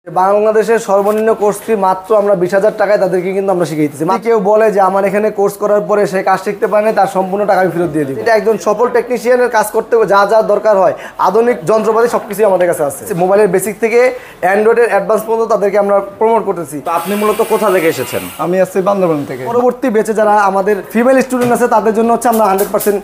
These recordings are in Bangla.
বাংলাদেশের সর্বনিম্ন কোর্স ফি মাত্র আমরা 20,000 টাকায় তাদেরকে কিন্তু আমরা শিখাইতেছি। কেউ বলে যে আমার এখানে কোর্স করার পরে সে কাজ শিখতে পারে না, তার সম্পূর্ণ টাকা আমি ফেরত দিয়ে দিই। এটা একজন সফল টেকনিশিয়ানের কাজ করতে যা যা দরকার হয় আধুনিক যন্ত্রপাতি সবকিছু আমাদের কাছে আছে। মোবাইলের বেসিক থেকে অ্যান্ড্রয়েডের অ্যাডভান্স পর্যন্ত তাদেরকে আমরা প্রমোট করতেছি। তো আপনি মূলত কোথা থেকে এসেছেন? আমি আসছি বান্দরবান থেকে। পরবর্তী বেচে যারা আমাদের ফিমেল স্টুডেন্ট আছে তাদের জন্য হচ্ছে আমরা 100%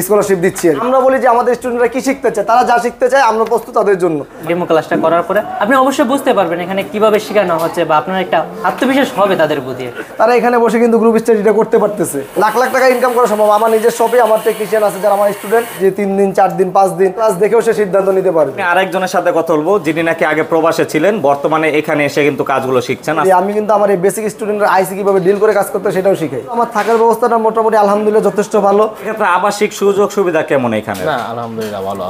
স্কলারশিপ দিচ্ছি। আমরা বলি যে আমাদের স্টুডেন্টরা কি শিখতে চায়, তারা যা শিখতে চায় আমরা প্রস্তুত তাদের জন্য। ডেমো ক্লাসটা করার পরে আপনি অবশ্যই বুঝতে পারবেন এখানে কিভাবে শেখানো হচ্ছে বা আপনার একটা আত্মবিশ্বাস হবে তাদের প্রতি। তারা এখানে বসে কিন্তু গ্রুপ স্টাডিটা করতে পারতেছে, লাখ লাখ টাকা ইনকাম করা সম্ভব। আমার নিজের শপে আমার টেকনিশিয়ান আছে যারা আমার স্টুডেন্ট, যে 3 দিন 4 দিন 5 দিন ক্লাস দেখেও সে সিদ্ধান্ত নিতে পারবে। আমি আরেকজনের সাথে কথা বলবো যিনি নাকি আগে প্রবাসে ছিলেন, বর্তমানে এখানে এসে কিন্তু কাজগুলো শিখছেন। আমি কিন্তু আমার এই বেসিক স্টুডেন্টরা আইসি কিভাবে ডিল করে কাজ করতে সেটাও শিখাই। আমার থাকার ব্যবস্থাটা মোটামুটি আলহামদুলিল্লাহ যথেষ্ট ভালো। এক্ষেত্রে আবাসিক সুযোগ সুবিধা কেমন এখানে? না, আলহামদুলিল্লাহ ভালো।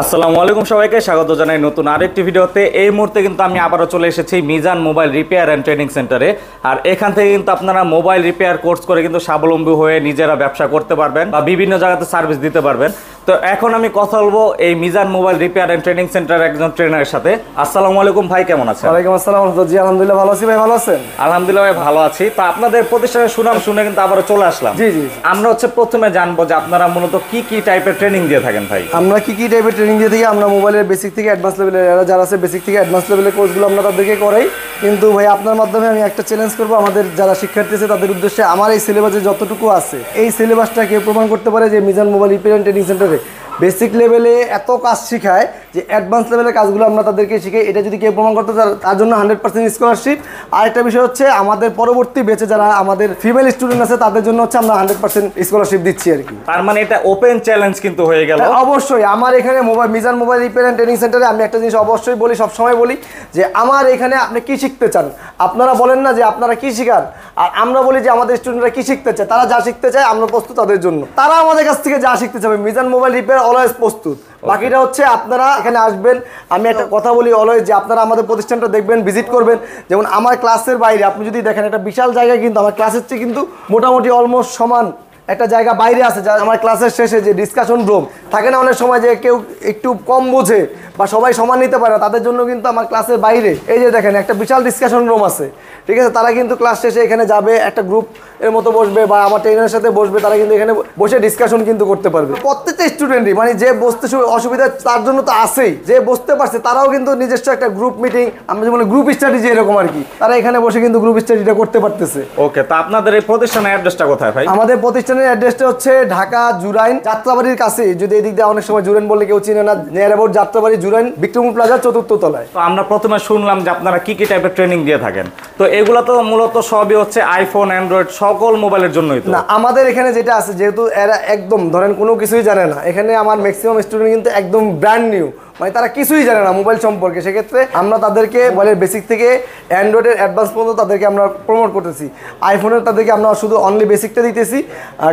আসসালামু আলাইকুম, সবাইকে স্বাগত জানাই নতুন আরেকটি ভিডিওতে। এই মুহূর্তে কিন্তু আমি আবারও চলে এসেছি Mizan mobile repair and training সেন্টারে। আর এখান থেকে কিন্তু আপনারা মোবাইল রিপেয়ার কোর্স করে কিন্তু স্বাবলম্বী হয়ে নিজেরা ব্যবসা করতে পারবেন বা বিভিন্ন জায়গাতে সার্ভিস দিতে পারবেন। তো এখন আমি কথা বলবো এই Mizan mobile repair and training সেন্টারের একজন ট্রেনারের সাথে। আসসালামু আলাইকুম ভাই, কেমন আছেন? ওয়ালাইকুম আসসালাম। জি আলহামদুলিল্লাহ ভালো আছি। ভাই ভালো আছেন? আলহামদুলিল্লাহ ভাই ভালো আছি। তো আপনাদের প্রতিষ্ঠানের সুনাম শুনে কিন্তু আবারও চলে আসলাম। জি জি। আমরা প্রথমে জানবো যে আপনারা মূলত কি কি টাইপের ট্রেনিং দিয়ে থাকেন ভাই? আমরা কি কি টাইপের ট্রেনিং দিয়ে থাকি? আমরা মোবাইলের বেসিক থেকে অ্যাডভান্স লেভেলের যারা আছে বেসিক থেকে অ্যাডভান্স লেভেলের কোর্সগুলো আমরা তাদেরকে করাই। কিন্তু ভাই আপনার মাধ্যমে আমি একটা চ্যালেঞ্জ করবো আমাদের যারা শিক্ষার্থী আছে তাদের উদ্দেশ্যে, আমার এই সিলেবাসে যতটুকু আছে এই সিলেবাসটা কেউ প্রমাণ করতে পারে যে Mizan mobile repair and training সেন্টারে বেসিক লেভেলে এত কাজ শেখায় যে অ্যাডভান্স লেভেলের কাজগুলো আমরা তাদেরকে শিখাই। এটা যদি কেউ প্রমাণ করতে তার জন্য 100% স্কলারশিপ। আর একটা বিষয় হচ্ছে আমাদের পরবর্তী বেচে যারা আমাদের ফিমেল স্টুডেন্ট আছে তাদের জন্য হচ্ছে আমরা 100% স্কলারশিপ দিচ্ছি আর কি। তার মানে এটা ওপেন চ্যালেঞ্জ কিন্তু হয়ে গেল। অবশ্যই আমার এখানে Mizan mobile repair and training সেন্টারে আমি একটা জিনিস অবশ্যই বলি, সবসময় বলি যে আমার এখানে আপনি কি শিখতে চান। আপনারা বলেন না যে আপনারা কি শিখান, আর আমরা বলি যে আমাদের স্টুডেন্টরা কি শিখতে চায়, তারা যা শিখতে চায় আমরা প্রস্তুত তাদের জন্য। তারা আমাদের কাছ থেকে যা শিখতে চাবে মিজান মোবাইল রিপেয়ার অলওয়েজ প্রস্তুত। বাকিটা হচ্ছে আপনারা এখানে আসবেন। আমি একটা কথা বলি অলওয়েজ যে আপনারা আমাদের প্রতিষ্ঠানটা দেখবেন, ভিজিট করবেন। যেমন আমার ক্লাসের বাইরে আপনি যদি দেখেন একটা বিশাল জায়গা, কিন্তু আমার ক্লাসের চেয়ে কিন্তু মোটামুটি অলমোস্ট সমান একটা জায়গা বাইরে আছে। যা আমার ক্লাসের শেষে যে ডিসকাশন রুম থাকে না অনেক সময়, যে কেউ একটু কম বোঝে বা সবাই সমান নিতে পারে না, তাদের জন্য কিন্তু আমার ক্লাসের বাইরে এই যে দেখেন একটা বিশাল ডিসকাশন রুম আছে। ঠিক আছে, তারা কিন্তু ক্লাস শেষে এখানে যাবে, একটা গ্রুপ এর মতো বসবে বা আমার ট্রেনারের সাথে বসবে, তারা কিন্তু এখানে বসে ডিসকাশন কিন্তু করতে পারবে। প্রত্যেকটা স্টুডেন্টই মানে যে বসতে অসুবিধা তার জন্য তো আছেই, যে বসতে পারছে তারাও কিন্তু নিজস্ব একটা গ্রুপ মিটিং, আমরা যেমন গ্রুপ স্টাডি যে এরকম আর কি, তারা এখানে বসে কিন্তু গ্রুপ স্টাডিটা করতে পারতেছে। ওকে, তো আপনাদের এই প্রতিষ্ঠানের অ্যাড্রেসটা কোথায় ভাই? আমাদের প্রতিষ্ঠানের অ্যাড্রেসটা হচ্ছে ঢাকা জুরাইন যাত্রাবাড়ির কাছে। যদি এদিক দিয়ে অনেক সময় জুরাইন বললে কেউ চিনে না, near about Jatrabari Jurain Bikrampur plaza 4th তলায়। তো আমরা প্রথমে শুনলাম যে আপনারা কি কি টাইপের ট্রেনিং দিয়ে থাকেন। তো এগুলো তো মূলত সবই হচ্ছে আইফোন অ্যান্ড্রয়েড সকল মোবাইলের জন্যই তো না। আমাদের এখানে যেটা আছে, যেহেতু এরা একদম ধরেন কোনো কিছুই জানে না, এখানে আমার ম্যাক্সিমাম স্টুডেন্ট কিন্তু একদম ব্র্যান্ড নিউ, মানে তারা কিছুই জানে না মোবাইল সম্পর্কে। সেক্ষেত্রে আমরা তাদেরকে মোবাইলের বেসিক থেকে অ্যান্ড্রয়েডের অ্যাডভান্স পর্যন্ত তাদেরকে আমরা প্রমোট করতেছি। আইফোনের তাদেরকে আমরা শুধু অনলি বেসিকটা দিতেছি,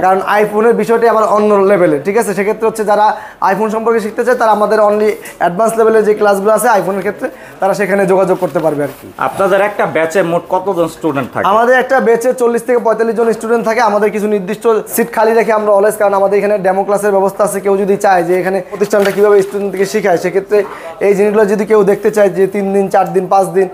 কারণ আইফোনের বিষয়টি আবার অন্য লেভেলের। ঠিক আছে, সেক্ষেত্রে হচ্ছে যারা আইফোন সম্পর্কে শিখতে চায় তারা আমাদের অনলি অ্যাডভান্স লেভেলের যে ক্লাসগুলো আছে আইফোনের ক্ষেত্রে তারা সেখানে যোগাযোগ করতে পারবে আর কি। আপনাদের একটা ব্যাচে মোট কতজন স্টুডেন্ট থাকে? আমাদের একটা ব্যাচে 40 থেকে 45 জন স্টুডেন্ট থাকে। আমাদের কিছু নির্দিষ্ট সিট খালি রেখে আমরা অলওয়েজ, কারণ আমাদের এখানে ডেমো ক্লাসের ব্যবস্থা আছে। কেউ যদি চায় যে এখানে প্রতিষ্ঠানটা কীভাবে স্টুডেন্টকে শেখায়, সেক্ষেত্রে এই জিনিসগুলো যদি কেউ দেখতে চায় যে 3 দিন 4 দিন 5 দিন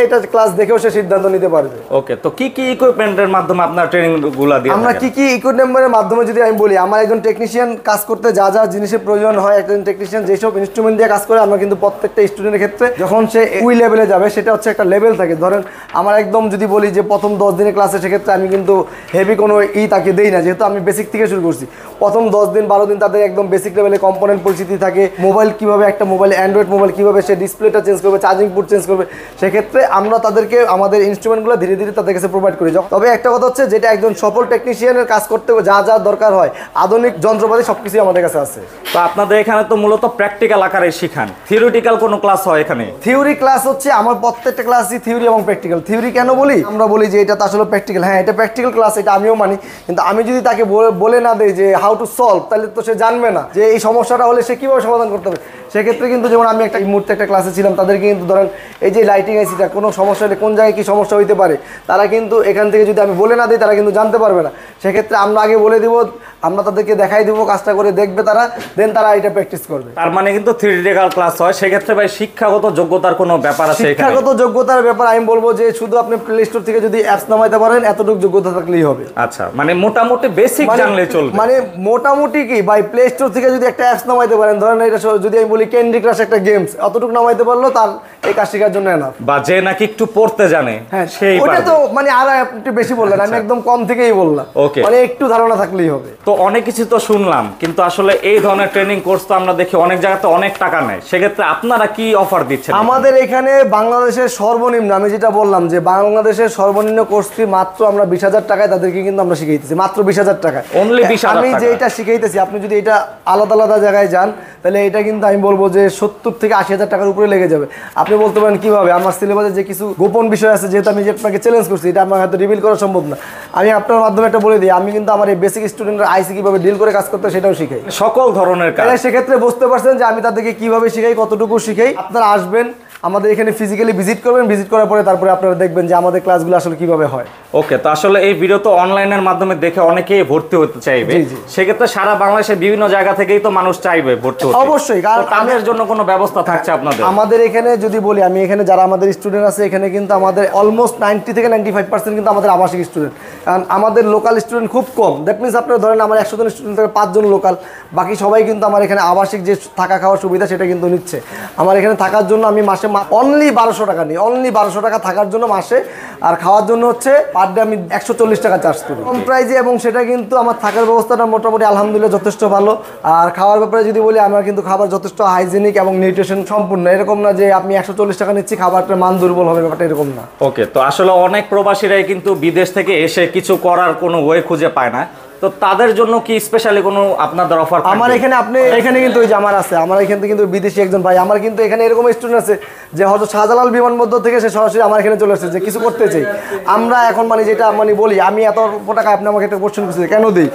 এটা ক্লাস দেখেও সে সিদ্ধান্ত নিতে পারবে। ওকে, তো কি কি ইকুইপমেন্টের মাধ্যমে আপনার ট্রেনিংগুলো দিয়ে আমরা কি কি ইকুইপমেন্টের মাধ্যমে যদি আমি বলি, আমার একজন টেকনিশিয়ান কাজ করতে যা যা জিনিসের প্রয়োজন হয়, একজন টেকনিশিয়ান যেসব ইনস্ট্রুমেন্ট দিয়ে কাজ করে, আমরা কিন্তু প্রত্যেকটা স্টুডেন্টের ক্ষেত্রে যখন সে ওই লেভেলে যাবে সেটা হচ্ছে একটা লেভেল থাকে। ধরেন আমার একদম যদি বলি যে প্রথম 10 দিনের ক্লাসে, সেক্ষেত্রে আমি কিন্তু হেভি কোনো তাকে দেই না, যেহেতু আমি বেসিক থেকে শুরু করছি। প্রথম 10 দিন 12 দিন তাদের একদম বেসিক লেভেলে কম্পোনেন্ট পরিচিতি থাকে, মোবাইল কীভাবে একটা মোবাইল অ্যান্ড্রয়েড মোবাইল কীভাবে সে ডিসপ্লেটা চেঞ্জ করবে, চার্জিং পোর্ট চেঞ্জ করবে। সেক্ষেত্রে আমরা তাদেরকে আমাদের ইনস্ট্রুমেন্টগুলো ধীরে ধীরে তাদের কাছে প্রোভাইড করি। তবে একটা কথা হচ্ছে, যেটা একজন সফল টেকনিশিয়ানের কাজ করতে যা যা দরকার হয় আধুনিক যন্ত্রপাতি সবকিছু আমাদের কাছে আছে। তো আপনাদের এখানে তো মূলত প্র্যাকটিক্যাল আকারে শেখান, থিওরিটিক্যাল কোনো ক্লাস হয় এখানে? থিওরি ক্লাস হচ্ছে আমার প্রত্যেকটা ক্লাসই থিওরি এবং প্র্যাকটিক্যাল। থিওরি কেন বলি, আমরা বলি যে এটা তো আসলে প্র্যাকটিক্যাল। হ্যাঁ, এটা প্র্যাকটিক্যাল ক্লাস, এটা আমিও মানি। কিন্তু আমি যদি তাকে বলে না দেই যে হাউ টু সলভ, তাহলে তো সে জানবে না যে এই সমস্যাটা হলে সে কীভাবে সমাধান করতে হবে। সেক্ষেত্রে কিন্তু যেমন আমি এই মুহূর্তে একটা ক্লাসে ছিলাম, তাদেরকে কিন্তু ধরেন এই যে লাইটিং আইসিটা কোনো সমস্যা হলে কোন জায়গায় কী সমস্যা হইতে পারে, তারা কিন্তু এখান থেকে যদি আমি বলে না দিই তারা কিন্তু জানতে পারবে না। সেক্ষেত্রে আমরা আগে বলে দিব, আমরা তাদেরকে দেখাই দিব, কাজটা করে দেখবে তারা, দেন তারা এটা প্র্যাকটিস করবে। তার মানে কিন্তু থিওরিটিক্যাল ক্লাস হয়, সেক্ষেত্রে ভাই শিক্ষাগত যোগ্যতার কোনো ব্যাপার আছে এখানে? শিক্ষাগত যোগ্যতার ব্যাপার আমি বলবো যে শুধু আপনি প্লে স্টোর থেকে যদি অ্যাপস নামাইতে পারেন এতটুকু যোগ্যতা থাকলেই হবে। আচ্ছা, মানে মোটামুটি বেসিক জানলে চলবে। মানে মোটামুটি কি ভাই, প্লে স্টোর থেকে যদি একটা অ্যাপস নামাইতে পারেন, ধরেন এটা যদি আমি বলি ক্যান্ডি ক্রাশ একটা গেমস, অতটুকু নামাইতে পারলো তার এই কাজ শেখার জন্য এনাফ। বা যে নাকি একটু পড়তে জানে হ্যাঁ সেই ওটা পারবে। তো মানে আর একটু বেশি বললেন, আমি একদম কম থেকেই বললাম। Okay. মানে একটু ধারণা থাকলেই হবে। তো অনেক কিছু তো শুনলাম, কিন্তু আসলে এই ধরনের ট্রেনিং কোর্স তো আমরা দেখি অনেক জায়গাতে অনেক টাকা নেয়, সেক্ষেত্রে আপনারা কি অফার দিচ্ছেন? আমাদের এখানে বাংলাদেশের সর্বনিম্ন, আমি যেটা বললাম যে বাংলাদেশের সর্বনিম্ন কোর্স ফি মাত্র আমরা 20,000 টাকায় তাদেরকে কিন্তু আমরা শিখাইতেছি, মাত্র 20,000 টাকায়। Only 20,000 আমি যে টাকা? এটা শিখাইতেছি, আপনি যদি এটা আলাদা আলাদা জায়গায় যান তাহলে এটা কিন্তু আমি বলবো যে 70 থেকে 80,000 টাকার উপরে লেগে যাবে। আপনি বলতে পারেন কিভাবে, আমার সিলেবাসে যে কিছু গোপন বিষয় আছে, যেহেতু আমি যে আপনাকে চ্যালেঞ্জ করছি, এটা আমার হয়তো রিভিল করা সম্ভব না। আমি আপনার মাধ্যমে একটা বলে দিই, আমি কিন্তু আমার এই বেসিক স্টুডেন্টের আইসি কিভাবে ডিল করে কাজ করতে হয় সেটাও শিখাই। সকল ধরনের কাজ? তাহলে সেক্ষেত্রে বুঝতে পারছেন যে আমি তাদেরকে কিভাবে শিখাই, কতটুকু শিখাই। আপনারা আসবেন, আমাদের এখানে ফিজিক্যালি ভিজিট করবেন, ভিজিট করার পরে তারপরে আপনারা দেখবেন যে আমাদের ক্লাসগুলো আসলে কিভাবে হয়। ওকে, তো আসলে এই ভিডিও তো অনলাইনের মাধ্যমে দেখে অনেকেই ভর্তি হতে চাইবে, জি, জি। সেক্ষেত্রে সারা বাংলাদেশের বিভিন্ন জায়গা থেকেই তো মানুষ চাইবে ভর্তি হতে। অবশ্যই, কারণ তো তাদের জন্য কোনো ব্যবস্থা থাকছে আপনাদের? আমাদের এখানে যদি বলি, আমি এখানে যারা আমাদের স্টুডেন্ট আছে, এখানে কিন্তু আমাদের অলমোস্ট 90 থেকে 95% কিন্তু আমাদের আবাসিক স্টুডেন্ট। কারণ আমাদের লোকাল স্টুডেন্ট খুব কম। দ্যাট মিনস আপনারা ধরেন আমার 100 জন স্টুডেন্ট থেকে 5 জন লোকাল, বাকি সবাই কিন্তু আমার এখানে আবাসিক যে থাকা খাওয়ার সুবিধা সেটা কিন্তু নিচ্ছে। আমার এখানে থাকার জন্য আমি মাসে অনলি 1200 টাকা নিই, অনলি 1200 টাকা থাকার জন্য মাসে, আর খাওয়ার জন্য হচ্ছে পার ডে আমি 140 টাকা চার্জ করি কম প্রাইজে। এবং সেটা কিন্তু আমার থাকার ব্যবস্থাটা মোটামুটি আলহামদুলিল্লাহ যথেষ্ট ভালো। আর খাওয়ার ব্যাপারে যদি বলি, আমার কিন্তু খাবার যথেষ্ট হাইজেনিক এবং নিউট্রিশন সম্পূর্ণ। এরকম না যে আপনি 140 টাকা নিচ্ছি খাবারটার মান দুর্বল হবে, ব্যাপারটা এরকম না। ওকে, তো আসলে অনেক প্রবাসীরাই কিন্তু বিদেশ থেকে এসে কিছু করার কোনো ওয়ে খুঁজে পায় না, তো তাদের জন্য কি স্পেশালি কোনো আপনাদের অফার? আমার এখানে আপনি এখানে কিন্তু ওই যে আমার আছে, আমার এখান থেকে কিন্তু বিদেশি একজন ভাই, আমার কিন্তু এখানে এরকম স্টুডেন্ট আছে যে হয়তো শাহজালাল বিমানবন্দর থেকে সে সরাসরি আমার এখানে চলে আসছে যে কিছু করতে চাই। আমরা এখন মানে যেটা মানে বলি, আমি এত টাকা আপনি আমাকে একটা কোশ্চেন করছেন কেন দিই,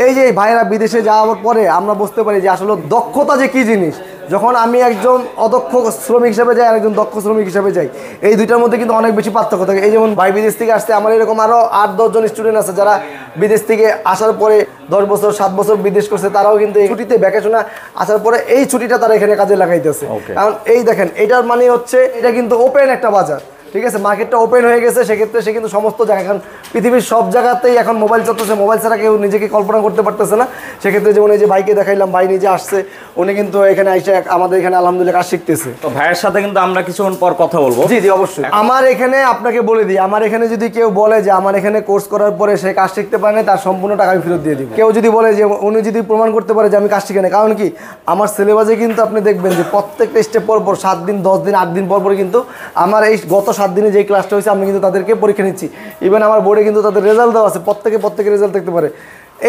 এই যে ভাইয়েরা বিদেশে যাওয়ার পরে আমরা বুঝতে পারি যে আসলে দক্ষতা যে কি জিনিস। যখন আমি একজন অদক্ষ শ্রমিক হিসেবে যাই আর একজন দক্ষ শ্রমিক হিসেবে যাই, এই দুইটার মধ্যে কিন্তু অনেক বেশি পার্থক্য থাকে। এই যেমন ভাই বিদেশ থেকে আসছে, আমার এরকম আরও 8-10 জন স্টুডেন্ট আছে যারা বিদেশ থেকে আসার পরে 10 বছর 7 বছর বিদেশ করছে, তারাও কিন্তু এই ছুটিতে ভ্যাকেশনে আসার পরে এই ছুটিটা তারা এখানে কাজে লাগাইতেছে। কারণ এই দেখেন, এইটার মানে হচ্ছে এটা কিন্তু ওপেন একটা বাজার, ঠিক আছে, মার্কেটটা ওপেন হয়ে গেছে। সেক্ষেত্রে সে কিন্তু সমস্ত জায়গায়, এখন পৃথিবীর সব জায়গাতেই এখন মোবাইল চলতেছে, মোবাইল ছাড়া কেউ নিজেকে কল্পনা করতে পারতেছে না। সেক্ষেত্রে যেমন এই যে ভাইকে দেখাইলাম, ভাই নিজে আসছে, উনি কিন্তু এখানে এসে আমাদের এখানে আলহামদুলিল্লাহ কাজ শিখতেছে। তো ভাইয়ের সাথে কিন্তু আমরা কিছুক্ষণ পর কথা বলবো। জি জি অবশ্যই। আমার এখানে আপনাকে বলে দিই, আমার এখানে যদি কেউ বলে যে আমার এখানে কোর্স করার পরে সে কাজ শিখতে পারে না, তার সম্পূর্ণ টাকা আমি ফেরত দিয়ে দিব। কেউ যদি বলে যে উনি যদি প্রমাণ করতে পারে যে আমি কাজ শিখে না, কারণ কি আমার সিলেবাসে কিন্তু আপনি দেখবেন যে প্রত্যেকটা স্টেপ পর পর 7 দিন 10 দিন 8 দিন পর পর কিন্তু আমার এই গত 7 দিনে যে ক্লাসটা হয়েছে আমি কিন্তু তাদেরকে পরীক্ষা নিচ্ছি। ইভেন আমার বোর্ডে কিন্তু তাদের রেজাল্ট দেওয়া আছে, প্রত্যেকে রেজাল্ট দেখতে পারে।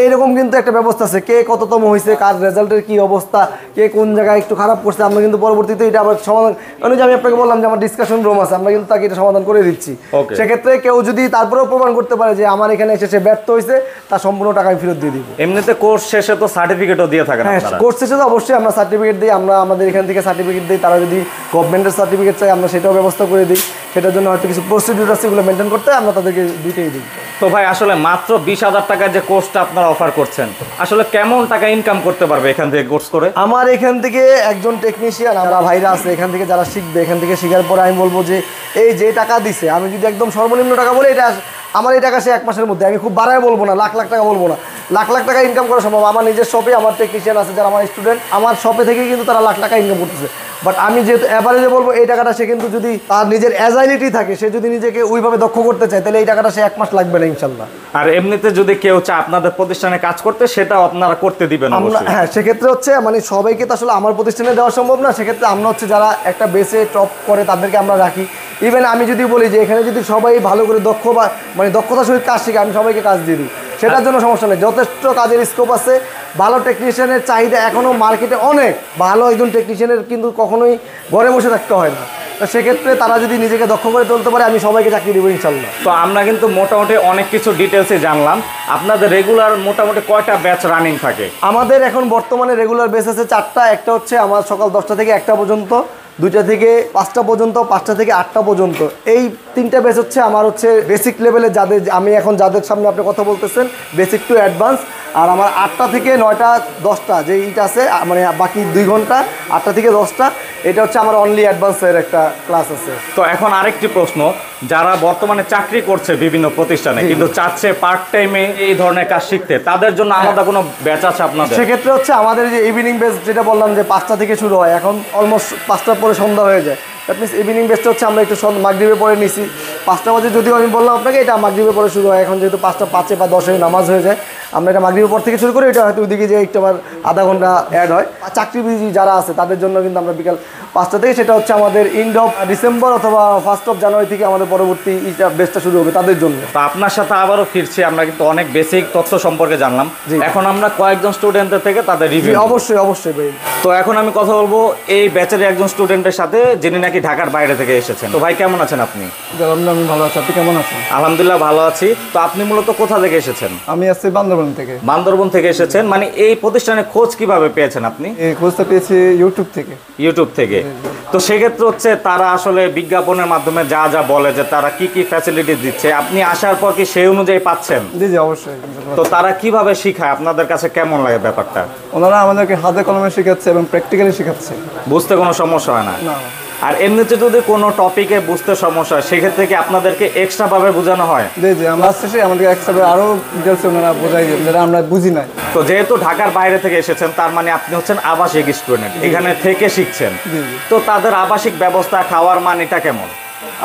এইরকম কিন্তু একটা ব্যবস্থা আছে, কে কততম হয়েছে, কার রেজাল্টের কি অবস্থা, কে কোন জায়গায় একটু খারাপ করছে, আমরা কিন্তু পরবর্তীতে এটা আবার সমাধান, মানে যে আমি আপনাকে বললাম যে আমার ডিসকাশন রুম আছে, আমরা কিন্তু তাকে এটা সমাধান করে দিচ্ছি। সেক্ষেত্রে কেউ যদি তারপরেও প্রমাণ করতে পারে যে আমার এখানে এসে সে ব্যর্থ হয়েছে, তার সম্পূর্ণ টাকা আমি ফেরত দিয়ে দিব। এমনিতে কোর্স শেষে তো সার্টিফিকেটও দিয়ে থাকেন হ্যাঁ, আপনারা? কোর্স শেষে তো অবশ্যই আমরা সার্টিফিকেট দিই, আমরা আমাদের এখান থেকে সার্টিফিকেট দিই। তারা যদি গভর্নমেন্টের সার্টিফিকেট চাই আমরা সেটাও ব্যবস্থা করে দিই। সেটার জন্য হয়তো কিছু প্রসিডিউর আছে, এগুলো মেনটেন করতে আমরা তাদেরকে দুইটাই দিই। তো ভাই আসলে মাত্র 20,000 টাকার যে কোর্সটা আপনারা অফার করছেন, আসলে কেমন টাকা ইনকাম করতে পারবে এখান থেকে কোর্স করে? আমার এখান থেকে একজন টেকনিশিয়ান, আমরা ভাইরা আছে এখান থেকে যারা শিখবে, এখান থেকে শেখার পরে আমি বলবো যে এই যে টাকা দিছে, আমি যদি একদম সর্বনিম্ন টাকা বলি, এটা আমার এই টাকা সে 1 মাসের মধ্যে, আমি খুব বাড়ায় বলবো না, লাখ লাখ টাকা বলবো না, লাখ লাখ টাকা ইনকাম করা সম্ভব। আমার নিজের শপে আমার টেকনিশিয়ান আছে যারা আমার স্টুডেন্ট, আমার শপে থেকে কিন্তু তারা লাখ টাকা ইনকাম করতেছে। বাট আমি যেহেতু অ্যাভারেজে বলবো, এই টাকাটা সে কিন্তু যদি তার নিজের অ্যাজাইলিটি থাকে, সে যদি নিজেকে ওইভাবে দক্ষ করতে চায়, তাহলে এই টাকাটা সে 1 মাস লাগবে না ইনশাল্লাহ। আর এমনিতে যদি কেউ চায় আপনাদের প্রতিষ্ঠানে কাজ করতে, সেটাও আপনারা করতে দিবেন আমরা? হ্যাঁ, সেক্ষেত্রে হচ্ছে মানে সবাইকে তো আসলে আমার প্রতিষ্ঠানে দেওয়া সম্ভব না। সেক্ষেত্রে আমরা হচ্ছে যারা একটা বেসে টপ করে তাদেরকে আমরা রাখি। ইভেন আমি যদি বলি যে এখানে যদি সবাই ভালো করে দক্ষ বা মানে দক্ষতার সহিত কাজ শিখে, আমি সবাইকে কাজ দিয়ে দিই, সেটার জন্য সমস্যা নেই, যথেষ্ট কাজের স্কোপ আছে। ভালো টেকনিশিয়ানের চাহিদা এখনও মার্কেটে অনেক। ভালো একজন টেকনিশিয়ানের কিন্তু কখনোই ঘরে বসে থাকতে হয় না, তো সেক্ষেত্রে তারা যদি নিজেকে দক্ষ করে তুলতে পারে আমি সবাইকে চাকরি দেবো ইনশাল্লাহ। তো আমরা কিন্তু মোটামুটি অনেক কিছু ডিটেলসে জানলাম। আপনাদের রেগুলার মোটামুটি কয়টা ব্যাচ রানিং থাকে? আমাদের এখন বর্তমানে রেগুলার বেস আছে 4টা। একটা হচ্ছে আমার সকাল 10টা থেকে 1টা পর্যন্ত, 2টা থেকে 5টা পর্যন্ত, 5টা থেকে 8টা পর্যন্ত। এই 3টা বেস হচ্ছে আমার হচ্ছে বেসিক লেভেলে, যাদের আমি এখন যাদের সামনে আপনি কথা বলতেছেন, বেসিক টু অ্যাডভান্স। আর আমার 8টা থেকে 9টা 10টা যে ইটা আছে, মানে বাকি 2 ঘন্টা 8টা থেকে 10টা, এটা হচ্ছে আমার অনলি অ্যাডভান্সের একটা ক্লাস আছে। তো এখন আরেকটি প্রশ্ন, যারা বর্তমানে চাকরি করছে বিভিন্ন প্রতিষ্ঠানে কিন্তু চাচ্ছে পার্ট টাইমে এই ধরনের কাজ শিখতে, তাদের জন্য আলাদা কোনো ব্যাচ আছে আপনাদের? সেক্ষেত্রে হচ্ছে আমাদের যে ইভিনিং বেস যেটা বললাম যে 5টা থেকে শুরু হয়, এখন অলমোস্ট 5টার পরে সন্ধ্যা হয়ে যায়। দ্যাট মিনস ইভিনিং বেসটা হচ্ছে আমরা একটু মাগরিবের পরে নিছি। 5টা বাজে যদিও আমি বললাম আপনাকে, এটা মাগরিবের পরে শুরু হয়। এখন যেহেতু 5টা 5 বা 10 নামাজ হয়ে যায়, আমরা এটা মাগরিবের পর থেকে শুরু করি। এটা হয়তো ওইদিকে যে একটু আবার আধা ঘন্টা অ্যাড হয়। চাকরিজীবী যারা আছে তাদের জন্য কিন্তু আমরা বিকাল 5টা থেকে, সেটা হচ্ছে আমাদের এন্ড অফ ডিসেম্বর অথবা 1st অফ জানুয়ারি থেকে আমাদের পরবর্তী বেসটা শুরু হবে তাদের জন্য। তো আপনার সাথে আবারও ফিরছি, আমরা কিন্তু অনেক বেসিক তথ্য সম্পর্কে জানলাম। জি। এখন আমরা কয়েকজন স্টুডেন্টদের থেকে তাদের রিভিউ। অবশ্যই অবশ্যই ভাই। তো এখন আমি কথা বলবো এই ব্যাচের একজন স্টুডেন্টের সাথে, যিনি নাকি ঢাকার বাইরে থেকে এসেছেন। তো ভাই কেমন আছেন আপনি? আমি ভালো আছি, আপনি কেমন আছেন? আলহামদুলিল্লাহ ভালো আছি। তো আপনি মূলত কোথা থেকে এসেছেন? আমি আসছি বান্দরবান থেকে। বান্দরবন থেকে এসেছেন, মানে এই প্রতিষ্ঠানের খোঁজ কিভাবে পেয়েছেন আপনি? এই খোঁজটা পেয়েছি ইউটিউব থেকে। ইউটিউব থেকে। তো সেক্ষেত্রে হচ্ছে তারা আসলে বিজ্ঞাপনের মাধ্যমে যা যা বলে যে তারা কি কি ফ্যাসিলিটি দিচ্ছে, আপনি আসার পর কি সেই অনুযায়ী পাচ্ছেন? জি জি অবশ্যই। তো তারা কিভাবে শিখায়, আপনাদের কাছে কেমন লাগে ব্যাপারটা? ওনারা আমাদেরকে হাতে কলমে শেখাচ্ছে এবং প্র্যাকটিক্যালি শেখাচ্ছে। বুঝতে কোনো সমস্যা হয় না? আর এমনিতে যদি কোনো টপিকে বুঝতে সমস্যা হয়, সেক্ষেত্রে কি আপনাদেরকে এক্সট্রা ভাবে বোঝানো হয়? জি জি, আমরা শেষে আমাদের এক্সট্রা আরও ডিটেলস ওনারা বোঝাই যেটা আমরা বুঝি না। তো যেহেতু ঢাকার বাইরে থেকে এসেছেন, তার মানে আপনি হচ্ছেন আবাসিক স্টুডেন্ট, এখানে থেকে শিখছেন। তো তাদের আবাসিক ব্যবস্থা, খাওয়ার মান এটা কেমন?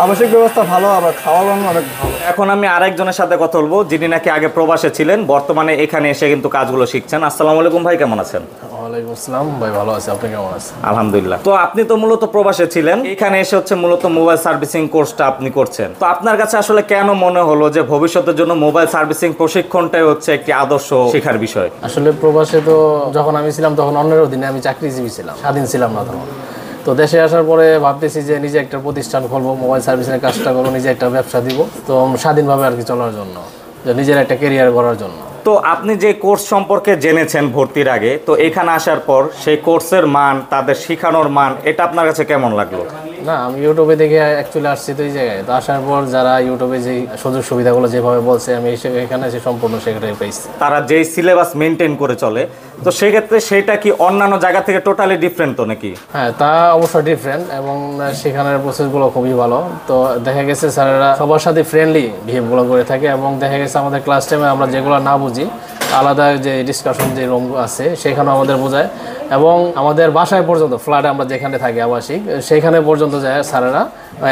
আবাসিক ব্যবস্থা ভালো, আবার খাওয়ার মান অনেক ভালো। এখন আমি আরেকজনের সাথে কথা বলবো, যিনি নাকি আগে প্রবাসে ছিলেন, বর্তমানে এখানে এসে কিন্তু কাজগুলো শিখছেন। আসসালামু আলাইকুম ভাই, কেমন আছেন? ওয়ালাইকুম আসসালাম ভাই, ভালো আছি, আপনি কেমন আছেন? আলহামদুলিল্লাহ। তো আপনি তো মূলত প্রবাসে ছিলেন, এখানে এসে হচ্ছে মূলত মোবাইল সার্ভিসিং কোর্সটা আপনি করছেন। তো আপনার কাছে আসলে কেন মনে হলো যে ভবিষ্যতের জন্য মোবাইল সার্ভিসিং প্রশিক্ষণটাই হচ্ছে একটি আদর্শ শেখার বিষয়? আসলে প্রবাসে তো যখন আমি ছিলাম তখন অন্যের অধীনে আমি চাকরিজীবী ছিলাম, স্বাধীন ছিলাম না তখন। তো দেশে আসার পরে ভাবতেছি যে নিজে একটা প্রতিষ্ঠান খুলবো, মোবাইল সার্ভিসিংয়ের কাজটা করবো, নিজে একটা ব্যবসা দিব, তো স্বাধীনভাবে আর কি চলার জন্য, যে নিজের একটা ক্যারিয়ার করার জন্য। তো আপনি যে কোর্স সম্পর্কে জেনেছেন ভর্তির আগে, তো এখানে আসার পর সেই কোর্সের মান, তাদের শেখানোর মান, এটা আপনার কাছে কেমন লাগলো? না, আমি ইউটিউবে দেখে অ্যাকচুয়ালি আসছি তো এই জায়গায়। তো আসার পর যারা ইউটিউবে যে সুযোগ সুবিধাগুলো যেভাবে বলছে, আমি এখানে এসে সম্পূর্ণ সেটাই পেয়েছি। তারা যেই সিলেবাস মেনটেন করে চলে, তো সেক্ষেত্রে সেটা কি অন্যান্য জায়গা থেকে টোটালি ডিফারেন্ট তো নাকি? হ্যাঁ, তা অবশ্যই ডিফারেন্ট, এবং সেখানের প্রসেসগুলো খুবই ভালো। তো দেখা গেছে স্যারেরা সবার সাথে ফ্রেন্ডলি বিহেভগুলো করে থাকে, এবং দেখা গেছে আমাদের ক্লাস টাইমে আমরা যেগুলো না বুঝি, আলাদা যে ডিসকাশন যে রুম আছে সেখানেও আমাদের বোঝায়, এবং আমাদের বাসায় পর্যন্ত, ফ্ল্যাটে আমরা যেখানে থাকি আবাসিক, সেখানে পর্যন্ত যায় স্যারেরা,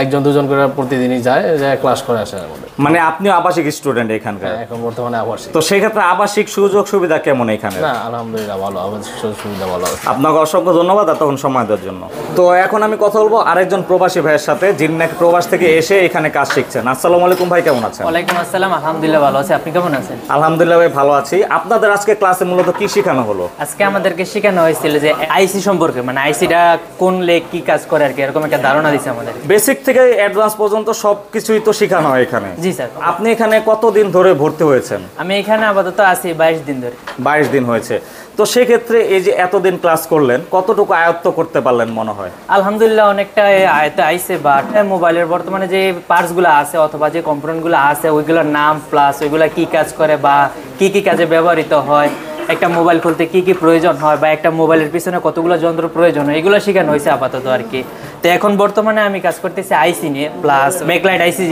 একজন দুজন করে প্রতিদিনই যায় ক্লাস করে আসে আমাদের। মানে আপনিও আবাসিক স্টুডেন্ট এখানকার? এখন বর্তমানে আবাসিক। তো সেক্ষেত্রে আবাসিক সুযোগ সুবিধা কেমন এখানে? না, আলহামদুলিল্লাহ ভালো, আবাসিক সুযোগ সুবিধা ভালো আছে। আপনাকে অসংখ্য ধন্যবাদ এতক্ষণ সময় দেওয়ার জন্য। তো এখন আমি কথা বলবো আরেকজন প্রবাসী ভাইয়ের সাথে, যিনি নাকি প্রবাস থেকে এসে এখানে কাজ শিখছেন। আসসালামু আলাইকুম ভাই, কেমন আছেন? ওয়ালাইকুম আসসালাম, আলহামদুলিল্লাহ ভালো আছি, আপনি কেমন আছেন? আলহামদুলিল্লাহ ভাই ভালো আছি। আপনাদের আজকে ক্লাসে মূলত কি শেখানো হলো? আজকে আমাদেরকে শেখানো হয়েছিল যে আইসি সম্পর্কে, মানে আইসিটা কোন লেগ কি কাজ করে আর কি, এরকম একটা ধারণা দিচ্ছে আমাদের। বেসিক থেকে অ্যাডভান্স পর্যন্ত সবকিছুই তো শেখানো হয় এখানে। জি স্যার। আপনি এখানে কতদিন ধরে ভর্তি হয়েছেন? আমি এখানে আপাতত আছি 22 দিন ধরে। 22 দিন হয়েছে। তো সেক্ষেত্রে এই যে এতদিন ক্লাস করলেন, কতটুকু আয়ত্ত করতে পারলেন মনে হয়? আলহামদুলিল্লাহ অনেকটা আয়ত্তে আইছে, বাট মোবাইলের বর্তমানে যে পার্টসগুলো আছে অথবা যে কম্পোনেন্টগুলো আছে ওইগুলোর নাম, প্লাস ওইগুলো কি কাজ করে বা কি কি কাজে ব্যবহৃত হয়, একটা মোবাইল খুলতে কি কি প্রয়োজন হয়, বা একটা মোবাইলের পিছনে কতগুলো যন্ত্র প্রয়োজন হয়, এগুলো শেখানো হয়েছে আপাতত আর কি। তো এখন বর্তমানে আমি কাজ করতেছি আইসি নিয়ে, প্লাস ব্যাকলাইট আইসি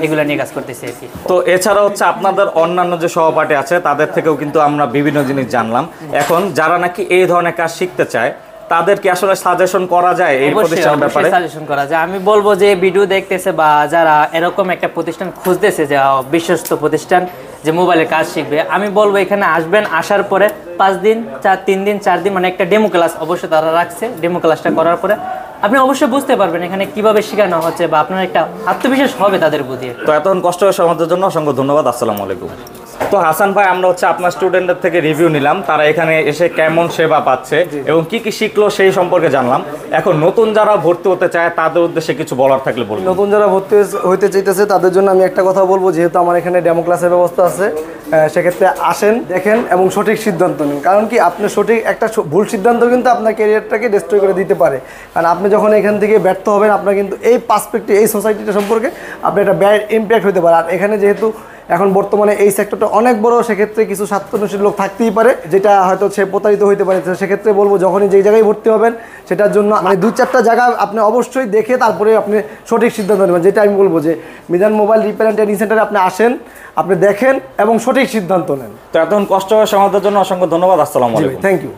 এগুলো নিয়ে কাজ করতেছি আর কি। তো এছাড়া হচ্ছে আপনাদের অন্যান্য যে সহপাঠী আছে তাদের থেকেও কিন্তু আমরা বিভিন্ন জিনিস জানলাম। এখন যারা নাকি এই ধরনের কাজ শিখতে চায়, তাদেরকে আসলে সাজেশন করা যায় এই প্রতিষ্ঠানের ব্যাপারে? সাজেশন করা যায়। আমি বলবো যে ভিডিও দেখতেছে বা যারা এরকম একটা প্রতিষ্ঠান খুঁজতেছে, যে বিশ্বস্ত প্রতিষ্ঠান যে মোবাইলে কাজ শিখবে, আমি বলবো এখানে আসবেন। আসার পরে 5 দিন 3 দিন 4 দিন মানে একটা ডেমো ক্লাস অবশ্যই তারা রাখছে। ডেমো ক্লাসটা করার পরে আপনি অবশ্যই বুঝতে পারবেন এখানে কিভাবে শেখানো হচ্ছে, বা আপনার একটা আত্মবিশ্বাস হবে তাদের প্রতি। তো এতক্ষণ কষ্ট করে সমাজের জন্য অসংখ্য ধন্যবাদ। আসসালামু আলাইকুম। তো হাসান ভাই, আমরা হচ্ছে আপনার স্টুডেন্টদের থেকে রিভিউ নিলাম, তারা এখানে এসে কেমন সেবা পাচ্ছে এবং কি কি শিখলো সেই সম্পর্কে জানলাম। এখন নতুন যারা ভর্তি হতে চায় তাদের উদ্দেশ্যে কিছু বলার থাকলে বলুন। নতুন যারা ভর্তি হইতে চাইতেছে তাদের জন্য আমি একটা কথা বলবো, যেহেতু আমার এখানে ডেমো ক্লাসের ব্যবস্থা আছে, সেক্ষেত্রে আসেন, দেখেন এবং সঠিক সিদ্ধান্ত নিন। কারণ কি, আপনি সঠিক একটা ভুল সিদ্ধান্ত কিন্তু আপনার ক্যারিয়ারটাকে ডিস্ট্রয় করে দিতে পারে। কারণ আপনি যখন এখান থেকে ব্যর্থ হবেন, আপনার কিন্তু এই পার্সপেক্টিভ, এই সোসাইটিটা সম্পর্কে আপনার একটা ব্যাড ইম্প্যাক্ট হতে পারে। আর এখানে যেহেতু এখন বর্তমানে এই সেক্টরটা অনেক বড়, সেক্ষেত্রে কিছু স্বার্থনশীল লোক থাকতেই পারে, যেটা হয়তো সে প্রতারিত হইতে পারে। তো সেক্ষেত্রে বলবো, যখনই যেই জায়গায় ভর্তি হবেন, সেটার জন্য মানে 2-4টা জায়গা আপনি অবশ্যই দেখে তারপরে আপনি সঠিক সিদ্ধান্ত নেবেন। যেটা আমি বলবো যে Mizan mobile repair and training সেন্টারে আপনি আসেন, আপনি দেখেন এবং সঠিক সিদ্ধান্ত নেন। তো এতক্ষণ কষ্ট করে সমাধানের জন্য অসংখ্য ধন্যবাদ। আসসালামু আলাইকুম। Thank you.